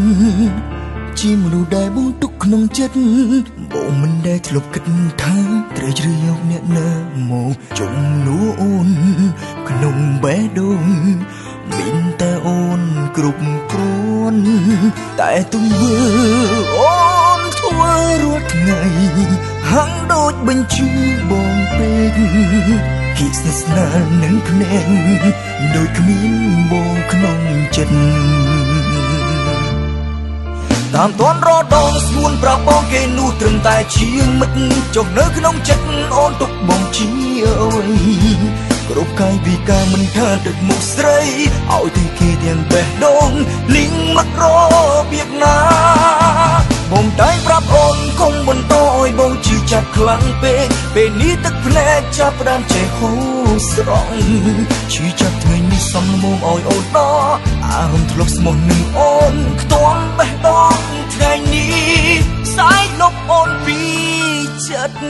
នជាមនុស្សដែលបងទុកក្នុងចិត្តបងមិនដែលធ្លាប់គិតថាត្រូវជ្រើសយកអ្នកណាមកជំនួសអូនក្នុងបេះដូងមានតែអូនគ្រប់គ្រាន់តែទង្វើអូនធ្វើរាល់ថ្ងៃហាំងដូចបញ្ជូបងពេកគិតស្និទ្ធស្នាលនឹងភ្នែកដូចគ្មានបងក្នុងចិត្តតាមតនរដងស្ងួនប្រាប់បងគេនោះត្រឹមតែជាមិត្តចុះនៅក្នុងចិត្តអូនទុកបងជាអ្វីគ្រប់កាយវិការមិនថាទឹកមុខស្រីឲ្យតែគេទាំងបេះដូងលីងមករបៀបណាបងតែប្រាប់អូនកុំបន្តឲ្យបងជឿចាប់ខ្លាំងពេកពេលនេះទឹកភ្នែកចាប់ផ្ដើមចេះហូរស្រង់ជឿចាប់ថ្ងៃនេះសំលមឲ្យអូនដល់អារម្មណ៍ធ្លាប់ស្មោះនឹងអូនខ្ទាំបេះដូងថ្ងៃនេះសាយលុបអូនពីចិត្ត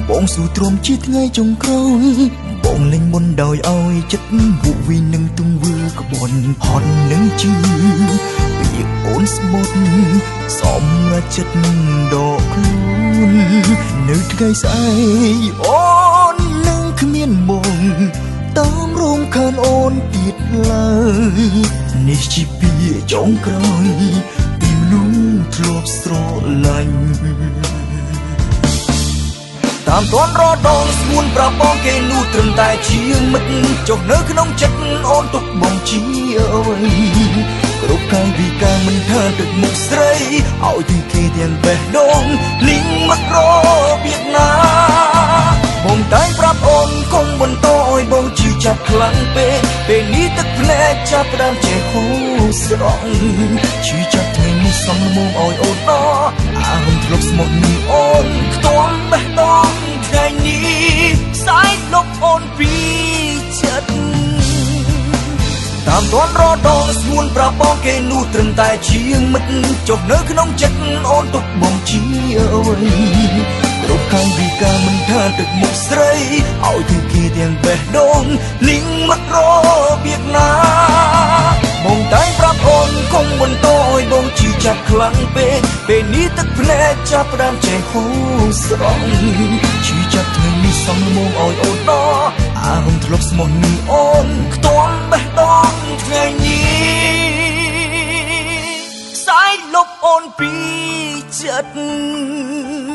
បងស៊ូទ្រាំជាថ្ងៃចុងក្រោយបងលេងមុនដោយឲ្យចិត្តវក់វីនឹងទង្វើក្បន់ហន់នឹងជឿពីអូនស្មត់សម្រាប់ចិត្តដកខ្លួននៅថ្ងៃស្អែកអូននឹងគ្មានបងតាមរំខានអូនទៀតឡើយនេះជាពីចុងក្រោយពីមនុស្សធ្លាប់ស្រឡាញ់តាមតនរដងស្ងួនប្រាប់បងគេនោះត្រឹមតែជាមិត្តចុះនៅក្នុងចិត្តអូនទុកបងជាអ្វីគ្រប់កាយវិការមិនថាទឹកមុខស្រីឲ្យទីគេទាំងបេះដូងលីងមករបៀបណាបងតែប្រាប់អូនកុំបន្តឲ្យបងជឿចាប់ខ្លាំងពេកពេលនេះទឹកភ្នែកចាប់ផ្ដើមចេះហូរស្រង់ជឿចាប់ថ្ងៃនេះសំលមឲ្យអូនដល់អារម្មណ៍ធ្លាប់ស្មោះនឹងអូនខ្ទាំបេះដូងថ្ងៃនេះសាយលុបអូនពីចិត្តតាមតនរដងស្ងួនប្រាប់បងគេនោះត្រឹមតែជាមិត្តចុះនៅក្នុងចិត្តអូនទុកបងជាអ្វីគ្រប់កាយវិការមិនថាទឹកមុខស្រីឲ្យទីគេទាំងបេះដូងលីងមករបៀបណាបងតែប្រាប់អូនកុំបន្តឲ្យបងជឿចាប់ខ្លាំងពេកពេលនេះទឹកភ្នែកចាប់ផ្ដើមចេះហូរស្រង់ជឿចាប់ថ្ងៃនេះសំលមឲ្យអូនដល់អារម្មណ៍ធ្លាប់ស្មោះនឹងអូនខ្ទាំបេះដូងថ្ងៃនេះសាយលុបអូនពីចិត្ត